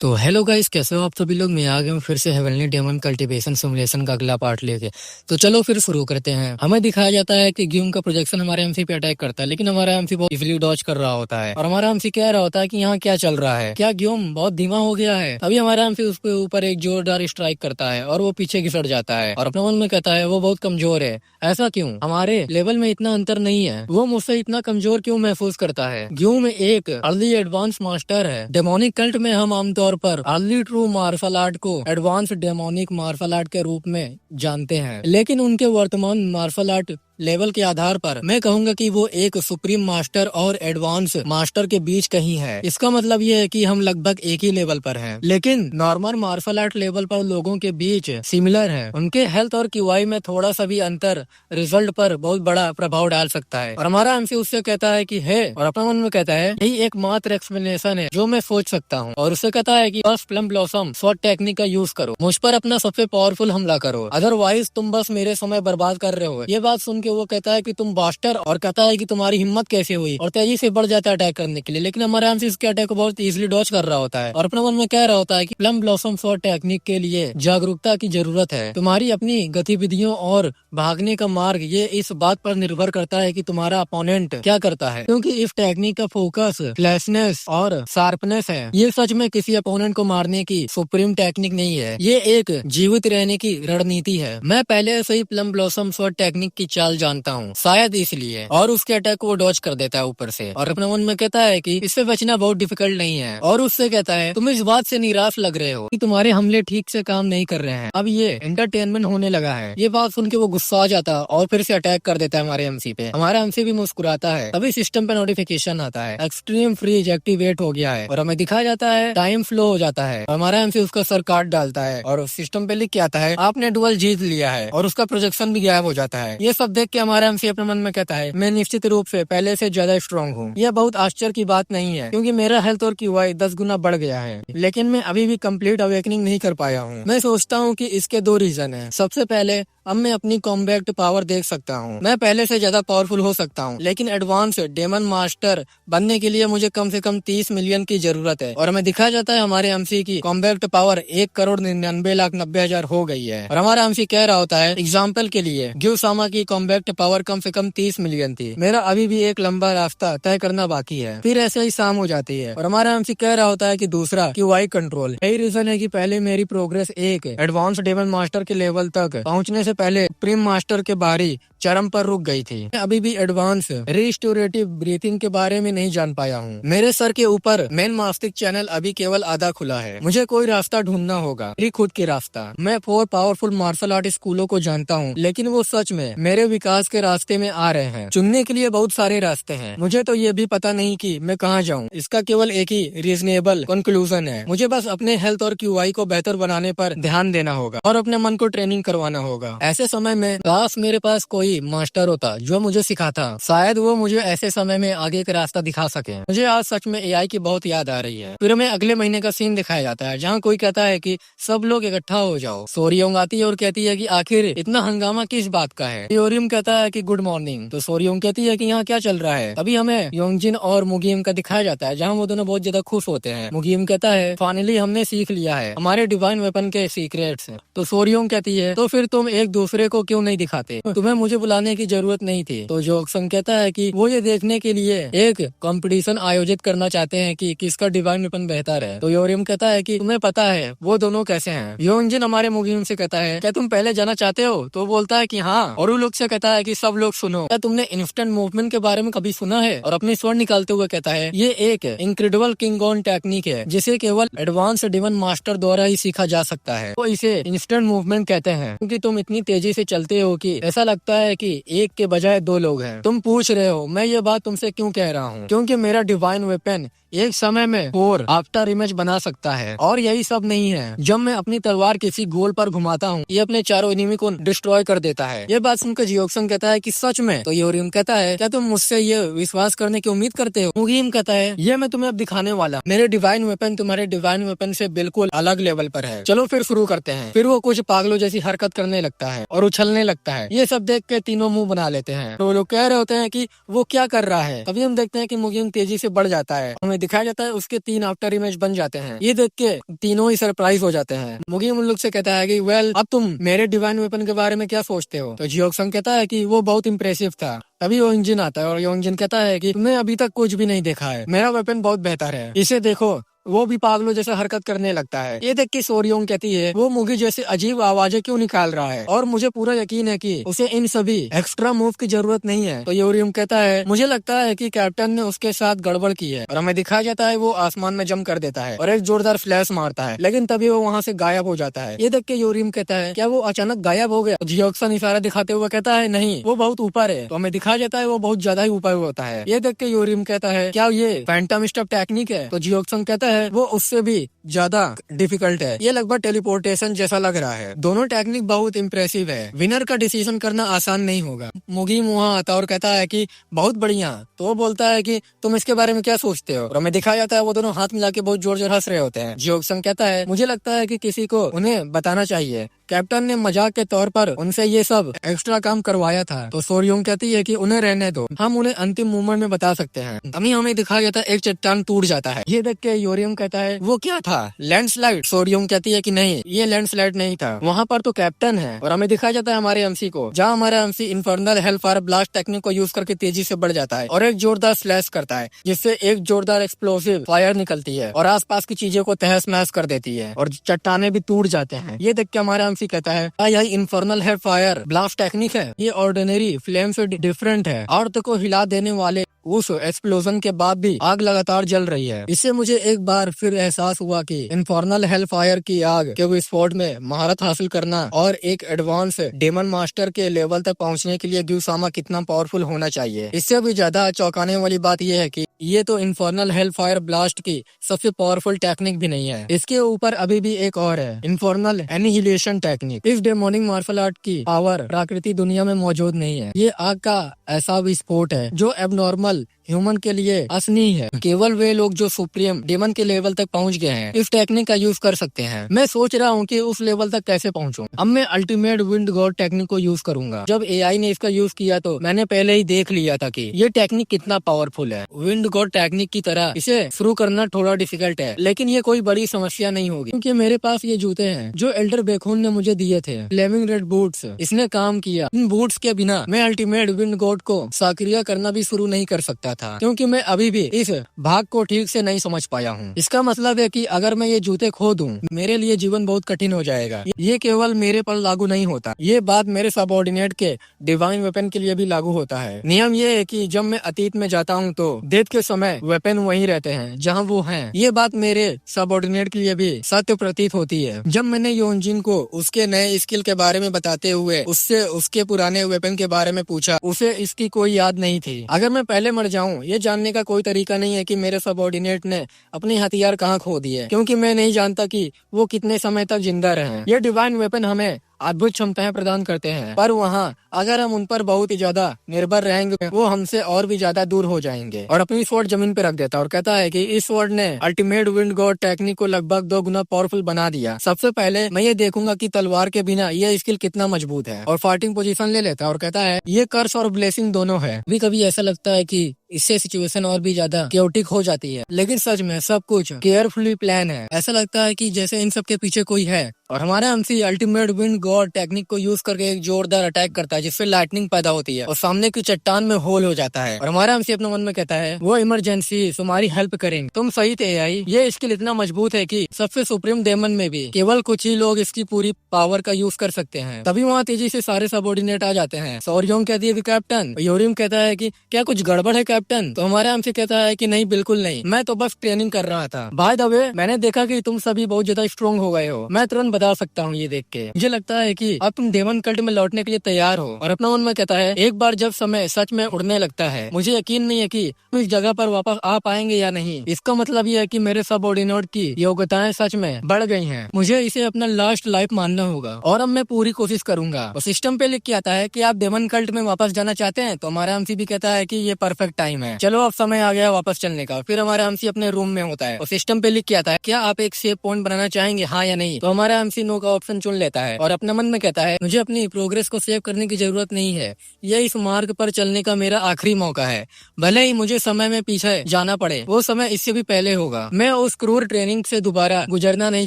तो hello guys, कैसे हो आप सभी लोग। मैं आ गया हूँ फिर से हेवनली डेमन कल्टीवेशन सिमुलेशन का अगला पार्ट लेके। तो चलो फिर शुरू करते हैं। हमें दिखाया जाता है कि ग्यूम का प्रोजेक्शन हमारे एमसी पे अटैक करता है, लेकिन हमारा एमसी बहुत इजीली डॉज कर रहा होता है और हमारा एमसी कह रहा होता है कि यहाँ क्या चल रहा है, क्या ग्यूम बहुत धीमा हो गया है। तभी हमारा एमसी उसके ऊपर एक जोरदार स्ट्राइक करता है और वो पीछे घिसट जाता है और अपने मन में कहता है वो बहुत कमजोर है। ऐसा क्यों, हमारे लेवल में इतना अंतर नहीं है, वो मुझसे इतना कमजोर क्यों महसूस करता है। ग्यूम एक अर्ली एडवांस मास्टर है। डेमोनिक कल्ट में हम आमतौर पर अर्ली ट्रू मार्शल आर्ट को एडवांस डेमोनिक मार्शल आर्ट के रूप में जानते हैं, लेकिन उनके वर्तमान मार्शल आर्ट लेवल के आधार पर मैं कहूंगा कि वो एक सुप्रीम मास्टर और एडवांस मास्टर के बीच कहीं है। इसका मतलब ये है कि हम लगभग एक ही लेवल पर हैं, लेकिन नॉर्मल मार्शल आर्ट लेवल पर लोगों के बीच सिमिलर है। उनके हेल्थ और क्यूआई में थोड़ा सा भी अंतर रिजल्ट पर बहुत बड़ा प्रभाव डाल सकता है। और हमारा एमसी उससे कहता है कि है, और अपना मन में कहता है यही एकमात्र एक्सप्लेनेशन है जो मैं सोच सकता हूँ। और उससे कहता है कि बस प्लम ब्लॉसम शॉर्ट टेक्निक का यूज करो, मुझ पर अपना सबसे पावरफुल हमला करो, अदरवाइज तुम बस मेरे समय बर्बाद कर रहे हो। ये बात सुन के वो कहता है कि तुम बास्टर, और कहता है कि तुम्हारी हिम्मत कैसे हुई, और तेजी से बढ़ जाता है अटैक करने के लिए। लेकिन हमारा एमसी इसके अटैक को बहुत इजीली डॉज कर रहा होता है और अपने मन में कह रहा होता है कि प्लम ब्लॉसम शॉर्ट टेक्निक के लिए जागरूकता की जरूरत है। तुम्हारी अपनी गतिविधियों और भागने का मार्ग ये इस बात पर निर्भर करता है कि तुम्हारा अपोनेंट क्या करता है, क्योंकि इस टेक्निक का फोकस फ्लैशनेस और शार्पनेस है। ये सच में किसी अपोनेंट को मारने की सुप्रीम टेक्निक नहीं है, ये एक जीवित रहने की रणनीति है। मैं पहले से ही प्लम ब्लॉसम शॉर्ट टेक्निक की चाल जानता हूँ, शायद इसलिए, और उसके अटैक को वो डॉज कर देता है ऊपर से और अपने मन में कहता है कि इससे बचना बहुत डिफिकल्ट नहीं है। और उससे कहता है तुम इस बात से निराश लग रहे हो कि तुम्हारे हमले ठीक से काम नहीं कर रहे हैं, अब ये एंटरटेनमेंट होने लगा है। ये बात सुन के वो गुस्सा आ जाता है और फिर से अटैक कर देता है हमारे एमसी पे। हमारा एमसी भी मुस्कुराता है। तभी सिस्टम पे नोटिफिकेशन आता है एक्सट्रीम फ्रीज एक्टिवेट हो गया है और हमें दिखाया जाता है टाइम फ्लो हो जाता है। हमारा एमसी उसका सर काट डालता है और सिस्टम पे लिख के आता है आपने डुअल जीत लिया है, और उसका प्रोजेक्शन भी गायब हो जाता है। ये सब देख के हमारा एमसी अपने मन में कहता है मैं निश्चित रूप से पहले से ज्यादा स्ट्रॉन्ग हूँ। यह बहुत आश्चर्य की बात नहीं है, क्योंकि मेरा हेल्थ और क्यूआई 10 गुना बढ़ गया है, लेकिन मैं अभी भी कंप्लीट अवेकनिंग नहीं कर पाया हूँ। मैं सोचता हूँ कि इसके दो रीजन है। सबसे पहले अब मैं अपनी कॉम्बैक्ट पावर देख सकता हूँ, मैं पहले से ज्यादा पावरफुल हो सकता हूँ, लेकिन एडवांस डेमन मास्टर बनने के लिए मुझे कम से कम 30 मिलियन की जरूरत है। और हमें दिखाया जाता है हमारे एमसी की कॉम्बैक्ट पावर 1,99,90,90,000 हो गई है। और हमारा एमसी कह रहा होता है एग्जाम्पल के लिए ग्यूसामा की कॉम्बैक्ट पावर कम से कम 30 मिलियन थी, मेरा अभी भी एक लंबा रास्ता तय करना बाकी है। फिर ऐसे ही शाम हो जाती है और हमारा एमसी कह रहा होता है कि दूसरा क्यूआई कंट्रोल। यही रीजन है कि पहले मेरी प्रोग्रेस एक एडवांस डेमन मास्टर के लेवल तक पहुँचने से पहले प्रीम मास्टर के बारी चरम पर रुक गई थी। मैं अभी भी एडवांस रिस्टोरेटिव ब्रीथिंग के बारे में नहीं जान पाया हूँ। मेरे सर के ऊपर मेन मास्टिक चैनल अभी केवल आधा खुला है। मुझे कोई रास्ता ढूंढना होगा, मेरी खुद की रास्ता। मैं 4 पावरफुल मार्शल आर्ट स्कूलों को जानता हूँ, लेकिन वो सच में मेरे विकास के रास्ते में आ रहे हैं। चुनने के लिए बहुत सारे रास्ते हैं, मुझे तो ये भी पता नहीं कि मैं कहाँ जाऊँ। इसका केवल एक ही रीजनेबल कंक्लूजन है, मुझे बस अपने हेल्थ और क्यूआई को बेहतर बनाने पर ध्यान देना होगा और अपने मन को ट्रेनिंग करवाना होगा। ऐसे समय में काश मेरे पास कोई मास्टर होता जो मुझे सिखाता, शायद वो मुझे ऐसे समय में आगे का रास्ता दिखा सके। मुझे आज सच में एआई की बहुत याद आ रही है। फिर हमें अगले महीने का सीन दिखाया जाता है जहाँ कोई कहता है कि सब लोग इकट्ठा हो जाओ। सोरियोंग आती है और कहती है कि आखिर इतना हंगामा किस बात का है। योरियम कहता है कि गुड मॉर्निंग, तो सोरियोंग कहती है कि यहाँ क्या चल रहा है। तभी हमें योंगजिन और मुगीम का दिखाया जाता है जहाँ वो दोनों बहुत ज्यादा खुश होते हैं। मुगीम कहता है फाइनली हमने सीख लिया है हमारे डिवाइन वेपन के सीक्रेट्स। तो सोरियोंग कहती है तो फिर तुम एक दूसरे को क्यों नहीं दिखाते, तुम्हें मुझे बुलाने की जरूरत नहीं थी। तो जोक्सन कहता है कि वो ये देखने के लिए एक कंपटीशन आयोजित करना चाहते हैं कि किसका डिवाइन वेपन बेहतर है। तो योरियम कहता है कि तुम्हें पता है वो दोनों कैसे हैं। योंजिन हमारे मुगीम से कहता है क्या तुम पहले जाना चाहते हो, तो बोलता है कि हाँ। और वो लोग से कहता है कि सब लोग सुनो, क्या तुमने इंस्टेंट मूवमेंट के बारे में कभी सुना है। और अपनी स्वर्ण निकालते हुए कहता है ये एक इनक्रेडिबल किंग ऑन टेक्निक है जिसे केवल एडवांस डेमन मास्टर द्वारा ही सीखा जा सकता है। तो इसे इंस्टेंट मूवमेंट कहते हैं, क्योंकि तुम इतनी तेजी से चलते हो कि ऐसा लगता है कि एक के बजाय 2 लोग हैं। तुम पूछ रहे हो मैं ये बात तुमसे क्यों कह रहा हूँ, क्योंकि मेरा डिवाइन वेपन एक समय में 4 आफ्टर इमेज बना सकता है। और यही सब नहीं है, जब मैं अपनी तलवार किसी गोल पर घुमाता हूँ ये अपने चारों एनिमी को डिस्ट्रॉय कर देता है। ये बात सुनकर जियोक्सन कहता है कि सच में। तो योरियम कहता है क्या तुम मुझसे ये विश्वास करने की उम्मीद करते हो। मुगीम कहता है ये मैं तुम्हें अब दिखाने वाला, मेरे डिवाइन वेपन तुम्हारे डिवाइन वेपन से बिल्कुल अलग लेवल पर है। चलो फिर शुरू करते हैं। फिर वो कुछ पागलों जैसी हरकत करने लगता है और उछलने लगता है। ये सब देख के तीनों मुंह बना लेते हैं। तो वो लोग कह रहे होते हैं कि वो क्या कर रहा है। तभी हम देखते हैं कि मुगीम तेजी से बढ़ जाता है। हमें दिखाया जाता है उसके 3 आफ्टर इमेज बन जाते हैं। ये देख के तीनों ही सरप्राइज हो जाते हैं। मुगी उन लोग से कहता है कि वेल अब तुम मेरे डिवाइन वेपन के बारे में क्या सोचते हो? तो जियोक्सन कहता है कि वो बहुत इंप्रेसिव था। तभी वो इंजन आता है और योंजन कहता है कि तुमने अभी तक कुछ भी नहीं देखा है, मेरा वेपन बहुत बेहतर है, इसे देखो। वो भी पागलों जैसा हरकत करने लगता है। ये देख के सोरियोंग कहती है वो मुगी जैसे अजीब आवाजें क्यों निकाल रहा है और मुझे पूरा यकीन है कि उसे इन सभी एक्स्ट्रा मूव की जरूरत नहीं है। तो योरियम कहता है मुझे लगता है कि कैप्टन ने उसके साथ गड़बड़ की है। और हमें दिखाया जाता है वो आसमान में जंप कर देता है और एक जोरदार फ्लैश मारता है, लेकिन तभी वो वहाँ से गायब हो जाता है। ये देख के योरियम कहता है क्या वो अचानक गायब हो गया? तो जियोक्सन इशारा दिखाते हुए कहता है नहीं, वो बहुत ऊपर है। तो हमें दिखाया जाता है वो बहुत ज्यादा ही ऊपर होता है। ये देख के योरियम कहता है क्या ये फैंटम स्टफ टेक्निक है? तो जियोक्सन कहता है वो उससे भी ज्यादा डिफिकल्ट है, ये लगभग टेलीपोर्टेशन जैसा लग रहा है। दोनों टेक्निक बहुत इम्प्रेसिव है, विनर का डिसीजन करना आसान नहीं होगा। मुगी वहाँ आता और कहता है कि बहुत बढ़िया। तो वो बोलता है कि तुम इसके बारे में क्या सोचते हो? और हमें दिखाया जाता है वो दोनों हाथ मिला के बहुत जोर जोर हंस रहे होते हैं। जियोक्सन कहता है मुझे लगता है कि किसी को उन्हें बताना चाहिए, कैप्टन ने मजाक के तौर पर उनसे ये सब एक्स्ट्रा काम करवाया था। तो सोरियोंग कहती है कि उन्हें रहने दो, हम उन्हें अंतिम मूवमेंट में बता सकते हैं। तभी हमें दिखाया जाता है एक चट्टान टूट जाता है। ये देख के योरियम कहता है वो क्या था, लैंडस्लाइड? सोरियोंग कहती है कि नहीं, ये लैंडस्लाइड नहीं था, वहाँ पर तो कैप्टन है। और हमें दिखाया जाता है हमारे एमसी को, जहाँ हमारा MC infernal Hellfire blast technique को यूज करके तेजी से बढ़ जाता है और एक जोरदार स्लैश करता है, जिससे एक जोरदार एक्सप्लोसिव फायर निकलती है और आसपास की चीजों को तहस नहस कर देती है और चट्टाने भी टूट जाते हैं। ये देख के हमारा एमसी कहता है यही इन्फर्नल हेलफायर ब्लास्ट टेक्निक है, ये ऑर्डिनरी फ्लेम से डिफरेंट है। अर्थ को हिला देने वाले उस एक्सप्लोजन के बाद भी आग लगातार जल रही है। इससे मुझे एक बार फिर एहसास हुआ कि इन्फर्नल हेलफायर की आग के विस्फोट में महारत हासिल करना और एक एडवांस डेमन मास्टर के लेवल तक पहुंचने के लिए ग्यूसामा कितना पावरफुल होना चाहिए। इससे भी ज्यादा चौंकाने वाली बात यह है कि ये तो इन्फर्नल हेलफायर ब्लास्ट की सबसे पावरफुल टेक्निक भी नहीं है, इसके ऊपर अभी भी एक और है, इन्फर्नल एनिहिलेशन टेक्निक। इस डेमोनिक मार्शल आर्ट की पावर प्राकृतिक दुनिया में मौजूद नहीं है। ये आग का ऐसा विस्फोट है जो एबनॉर्मल ह्यूमन के लिए असनी है। केवल वे लोग जो सुप्रीम डेमन के लेवल तक पहुंच गए हैं इस टेक्निक का यूज कर सकते हैं। मैं सोच रहा हूँ कि उस लेवल तक कैसे पहुंचूं। अब मैं अल्टीमेट विंड गॉड टेक्निक को यूज करूंगा। जब एआई ने इसका यूज किया तो मैंने पहले ही देख लिया था कि ये टेक्निक कितना पावरफुल है। विंड गॉड टेक्निक की तरह इसे शुरू करना थोड़ा डिफिकल्ट है, लेकिन ये कोई बड़ी समस्या नहीं होगी क्योंकि मेरे पास ये जूते हैं जो एल्डर बेखून ने मुझे दिए थे, फ्लेमिंग रेड बूट्स। इसने काम किया। इन बूट्स के बिना मैं अल्टीमेट विंड गॉड को सक्रिय करना भी शुरू नहीं कर सकता था, क्योंकि मैं अभी भी इस भाग को ठीक से नहीं समझ पाया हूँ। इसका मतलब है कि अगर मैं ये जूते खो दूं, मेरे लिए जीवन बहुत कठिन हो जाएगा। ये केवल मेरे पर लागू नहीं होता, ये बात मेरे सबऑर्डिनेट के डिवाइन वेपन के लिए भी लागू होता है। नियम ये है कि जब मैं अतीत में जाता हूँ तो डेथ के समय वेपन वहीं रहते हैं जहाँ वो हैं। ये बात मेरे सबऑर्डिनेट के लिए भी सत्य प्रतीत होती है। जब मैंने योंजिन को उसके नए स्किल के बारे में बताते हुए उससे उसके पुराने वेपन के बारे में पूछा, उसे इसकी कोई याद नहीं थी। अगर मैं पहले मर जाऊं, ये जानने का कोई तरीका नहीं है कि मेरे सबऑर्डिनेट ने अपने हथियार कहाँ खो दिए, क्योंकि मैं नहीं जानता कि वो कितने समय तक जिंदा रहे। ये डिवाइन वेपन हमें अद्भुत क्षमताएं प्रदान करते हैं, पर वहाँ अगर हम उन पर बहुत ही ज्यादा निर्भर रहेंगे वो हमसे और भी ज्यादा दूर हो जाएंगे। और अपनी स्वॉर्ड जमीन पे रख देता और कहता है कि इस स्वॉर्ड ने अल्टीमेट विंड गॉड टेक्निक को लगभग 2 गुना पावरफुल बना दिया। सबसे पहले मैं ये देखूंगा कि तलवार के बिना ये स्किल कितना मजबूत है। और फाइटिंग पोजीशन ले लेता है और कहता है ये कर्स और ब्लेसिंग दोनों है। कभी कभी ऐसा लगता है कि इससे सिचुएशन और भी ज्यादा क्योटिक हो जाती है, लेकिन सच में सब कुछ केयरफुली प्लान है। ऐसा लगता है कि जैसे इन सब के पीछे कोई है। और हमारा MC ultimate wind God technique को यूज करके एक जोरदार अटैक करता है जिससे लाइटनिंग पैदा होती है और सामने की चट्टान में होल हो जाता है। और हमारा एमसी अपने मन में कहता है वो इमरजेंसी तुम्हारी हेल्प करेंगे। तुम सही थे एआई, ये स्किल इतना मजबूत है कि सबसे सुप्रीम डेमन में भी केवल कुछ ही लोग इसकी पूरी पावर का यूज कर सकते हैं। तभी वहाँ तेजी से सारे सबऑर्डिनेट आ जाते हैं। सोरियोंग कहती है कि कैप्टन। योरियम कहता है कि क्या कुछ गड़बड़ है कैप्टन? तो हमारा हमसे कहता है कि नहीं, बिल्कुल नहीं, मैं तो बस ट्रेनिंग कर रहा था। बाय द वे मैंने देखा कि तुम सभी बहुत ज्यादा स्ट्रॉन्ग हो गए हो, मैं तुरंत बता सकता हूँ ये देख के। मुझे लगता है कि अब तुम डेमन कल्ट में लौटने के लिए तैयार हो। और अपना मन में कहता है एक बार जब समय सच में उड़ने लगता है, मुझे यकीन नहीं है कि हम इस जगह पर वापस आ पाएंगे या नहीं। इसका मतलब ये है कि मेरे सबऑर्डिनेट की योग्यताएं सच में बढ़ गई हैं। मुझे इसे अपना लास्ट लाइफ मानना होगा और अब मैं पूरी कोशिश करूंगा। और सिस्टम पे लिख के आता है कि आप डेमन कल्ट में वापस जाना चाहते हैं। तो हमारा एमसी भी कहता है कि ये परफेक्ट टाइम है, चलो अब समय आ गया वापस चलने का। फिर हमारा एमसी अपने रूम में होता है और सिस्टम पे लिख के आता है क्या आप एक सेव पॉइंट बनाना चाहेंगे, हाँ या नहीं? तो हमारा एमसी नो का ऑप्शन चुन लेता है और अपने अपने मन में कहता है मुझे अपनी प्रोग्रेस को सेव करने की जरूरत नहीं है, ये इस मार्ग पर चलने का मेरा आखिरी मौका है। भले ही मुझे समय में पीछे जाना पड़े, वो समय इससे भी पहले होगा। मैं उस क्रूर ट्रेनिंग से दोबारा गुजरना नहीं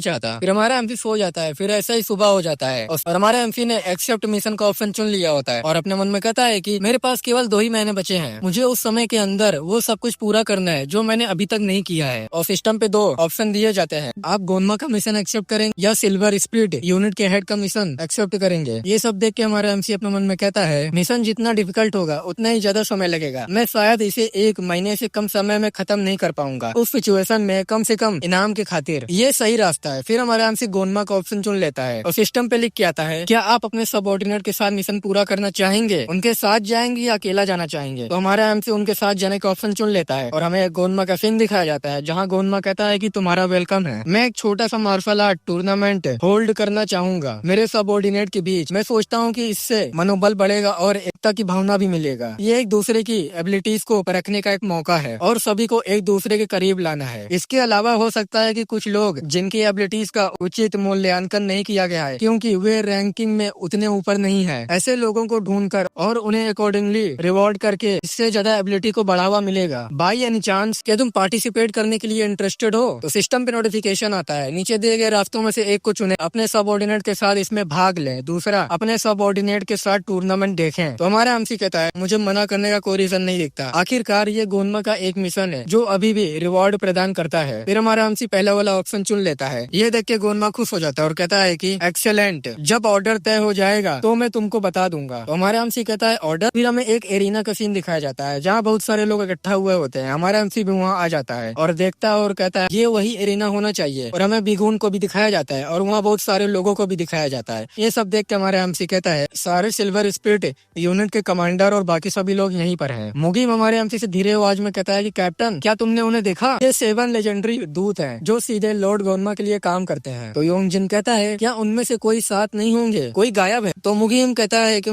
चाहता। फिर हमारा एमसी सो जाता है। फिर ऐसा ही सुबह हो जाता है और हमारे एमसी ने एक्सेप्ट मिशन का ऑप्शन चुन लिया होता है और अपने मन में कहता है कि मेरे पास केवल 2 ही महीने बचे हैं, मुझे उस समय के अंदर वो सब कुछ पूरा करना है जो मैंने अभी तक नहीं किया है। और सिस्टम पे 2 ऑप्शन दिए जाते हैं, आप गोनमा का मिशन एक्सेप्ट करेंगे या सिल्वर स्प्लिट यूनिट के हेड का मिशन एक्सेप्ट करेंगे। ये सब देख के हमारा एमसी अपने मन में कहता है मिशन जितना डिफिकल्ट होगा उतना ही ज्यादा समय लगेगा, मैं शायद इसे 1 महीने से कम समय में खत्म नहीं कर पाऊंगा। उस सिचुएशन में कम से कम इनाम के खातिर ये सही रास्ता है। फिर हमारा एमसी गोनमा का ऑप्शन चुन लेता है और सिस्टम पे लिख के आता है क्या आप अपने सबऑर्डिनेट के साथ मिशन पूरा करना चाहेंगे, उनके साथ जाएंगे या अकेला जाना चाहेंगे। तो हमारा एमसी उनके साथ जाने का ऑप्शन चुन लेता है और हमें गोनमा का सीन दिखाया जाता है जहाँ गोनमा कहता है कि तुम्हारा वेलकम है, मैं एक छोटा सा मार्शल आर्ट टूर्नामेंट होल्ड करना चाहूंगा मेरे सबऑर्डिनेट के बीच। मैं सोचता हूँ कि इससे मनोबल बढ़ेगा और एकता की भावना भी मिलेगा। ये एक दूसरे की एबिलिटीज को परखने का एक मौका है और सभी को एक दूसरे के करीब लाना है। इसके अलावा हो सकता है कि कुछ लोग जिनकी एबिलिटीज का उचित मूल्यांकन नहीं किया गया है क्योंकि वे रैंकिंग में उतने ऊपर नहीं है, ऐसे लोगों को ढूंढकर और उन्हें अकॉर्डिंगली रिवॉर्ड करके इससे ज्यादा एबिलिटी को बढ़ावा मिलेगा। बाय एनी चांस क्या तुम पार्टिसिपेट करने के लिए इंटरेस्टेड हो? तो सिस्टम पे नोटिफिकेशन आता है, नीचे दिए गए रास्तों में से एक को चुने, अपने सबऑर्डिनेट के साथ इसमें भाग लें, दूसरा अपने सबऑर्डिनेट के साथ टूर्नामेंट देखें। तो हमारा एमसी कहता है मुझे मना करने का कोई रीजन नहीं दिखता, आखिरकार ये गोनमा का एक मिशन है जो अभी भी रिवॉर्ड प्रदान करता है। फिर हमारा एमसी पहला वाला ऑप्शन चुन लेता है। ये देख के गोनमा खुश हो जाता है और कहता है कि एक्सेलेंट, जब ऑर्डर तय हो जाएगा तो मैं तुमको बता दूंगा। तो हमारा एमसी कहता है ऑर्डर। फिर हमें एक एरिना का सीन दिखाया जाता है जहाँ बहुत सारे लोग इकट्ठा हुए होते हैं। हमारा एमसी भी वहाँ आ जाता है और देखता है और कहता है ये वही एरिना होना चाहिए और हमें बिगुन को भी दिखाया जाता है और वहाँ बहुत सारे लोगों को भी दिखाया जाता है। ये सब देख के हमारा एमसी कहता है सारे सिल्वर स्पिरिट यूनिट के कमांडर और बाकी सभी लोग यहीं पर हैं। मुगीम हमारे एमसी से धीरे आवाज में कहता है कि कैप्टन क्या तुमने उन्हें देखा? ये 7 लेजेंडरी दूत हैं जो सीधे लॉर्ड गोनमा के लिए काम करते हैं। तो योंगजिन कहता है क्या उनमें से कोई साथ नहीं होंगे, कोई गायब है? तो मुगीम कहता है कि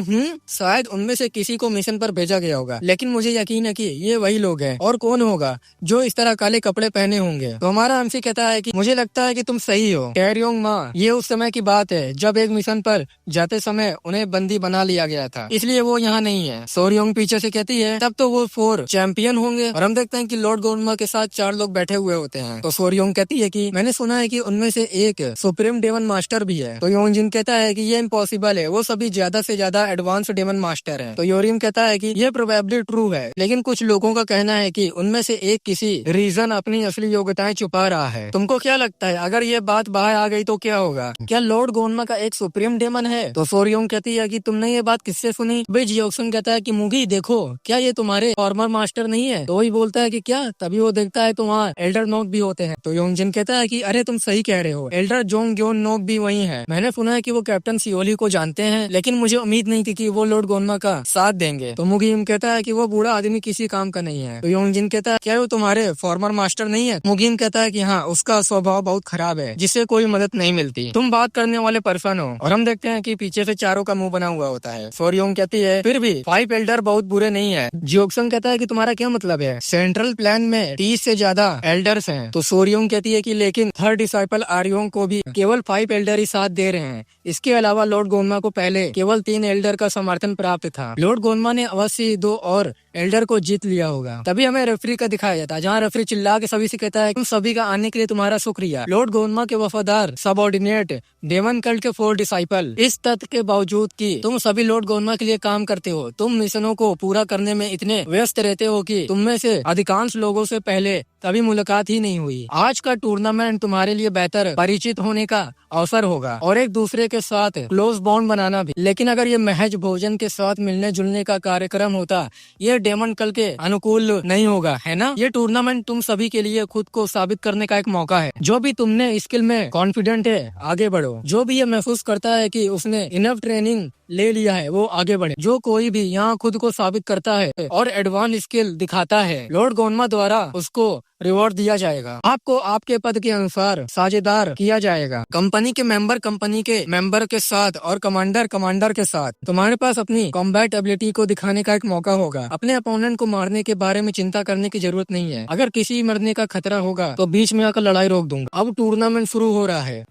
शायद उनमें से किसी को मिशन पर भेजा गया होगा, लेकिन मुझे यकीन है कि ये वही लोग हैं। और कौन होगा जो इस तरह काले कपड़े पहने होंगे? तो हमारा एमसी कहता है कि मुझे लगता है कि तुम सही हो कैरियोंग माँ, ये उस समय की बात है जब एक मिशन पर जाते समय उन्हें बंदी बना लिया गया था, इसलिए वो यहाँ नहीं है। सोरियोंग पीछे से कहती है तब तो वो 4 चैंपियन होंगे और हम देखते हैं कि लॉर्ड गोनमा के साथ 4 लोग बैठे हुए होते हैं। तो सोरियोंग कहती है कि मैंने सुना है कि उनमें से एक सुप्रीम डेमन मास्टर भी है। तो योंगजिन कहता है कि ये इम्पॉसिबल है, वो सभी ज्यादा से ज्यादा एडवांस डेमन मास्टर है। तो योरिम कहता है कि ये प्रोबेबली ट्रू है, लेकिन कुछ लोगों का कहना है कि उनमें से एक किसी रीजन अपनी असली योग्यताएं छुपा रहा है। तुमको क्या लगता है अगर ये बात बाहर आ गई तो क्या होगा? क्या लॉर्ड गोनमा का एक सुप्रीम डेमन है? तो सोरियोंग कहती है कि तुमने ये बात किससे सुनी? भाई जियोक्सन कहता है कि मुगी देखो क्या ये तुम्हारे फॉर्मर मास्टर नहीं है? तो वही बोलता है कि क्या? तभी वो देखता है तो वहाँ एल्डर नोक भी होते हैं। तो योंगजिन कहता है कि अरे तुम सही कह रहे हो, एल्डर जोंगग्योन नोक भी वही है। मैंने सुना है कि वो कैप्टन सियोली को जानते हैं, लेकिन मुझे उम्मीद नहीं थी कि वो लॉर्ड गोनमा का साथ देंगे। तो मुगीम कहता है कि वो बूढ़ा आदमी किसी काम का नहीं है। तो योंगजिन कहता है क्या वो तुम्हारे फॉर्मर मास्टर नहीं है? मुगीम कहता है कि हाँ, उसका स्वभाव बहुत खराब है जिससे कोई मदद नहीं मिलती, तुम बात करने वाले पर्सन हो। और हम देखते हैं कि पीछे से चारों का मुंह बना हुआ होता है। सोरियोंग कहती है फिर भी 5 एल्डर बहुत बुरे नहीं है। जियोक्सन कहता है कि तुम्हारा क्या मतलब है? सेंट्रल प्लान में 30 से ज्यादा एल्डर्स हैं। तो सोरियोंग कहती है कि लेकिन 3rd डिसाइपल आर्योंग को भी केवल 5 एल्डर ही साथ दे रहे हैं। इसके अलावा लॉर्ड गोनमा को पहले केवल 3 एल्डर का समर्थन प्राप्त था। लॉर्ड गोनमा ने अवश्य 2 और एल्डर को जीत लिया होगा। तभी हमें रेफरी का दिखाया जाता है जहाँ रेफरी चिल्ला के सभी से कहता है तुम सभी का आने के लिए तुम्हारा शुक्रिया। लॉर्ड गोनमा के वफादार सबऑर्डिनेट डेमन कल्ट के 4 डिसाइपल, इस तथ्य के बावजूद कि तुम सभी लॉर्ड गोनमा के लिए काम करते हो, तुम मिशनों को पूरा करने में इतने व्यस्त रहते हो कि तुम में से अधिकांश लोगों से पहले कभी मुलाकात ही नहीं हुई। आज का टूर्नामेंट तुम्हारे लिए बेहतर परिचित होने का अवसर होगा और एक दूसरे के साथ क्लोज बॉन्ड बनाना भी। लेकिन अगर ये महज भोजन के साथ मिलने जुलने का कार्यक्रम होता, ये डेमन कल के अनुकूल नहीं होगा, है ना? ये टूर्नामेंट तुम सभी के लिए खुद को साबित करने का एक मौका है। जो भी तुमने स्किल में कॉन्फिडेंट है आगे बढ़ो, जो भी ये महसूस करता है कि उसने इनफ ट्रेनिंग ले लिया है वो आगे बढ़े। जो कोई भी यहाँ खुद को साबित करता है और एडवांस स्किल दिखाता है, लॉर्ड गोनमा द्वारा उसको रिवॉर्ड दिया जाएगा। आपको आपके पद के अनुसार साझेदार किया जाएगा। कंपनी के मेंबर के साथ और कमांडर के साथ तुम्हारे पास अपनी कॉम्बैट एबिलिटी को दिखाने का एक मौका होगा। अपने अपोनेंट को मारने के बारे में चिंता करने की जरूरत नहीं है। अगर किसी मरने का खतरा होगा तो बीच में आकर लड़ाई रोक दूंगा। अब टूर्नामेंट शुरू हो रहा है।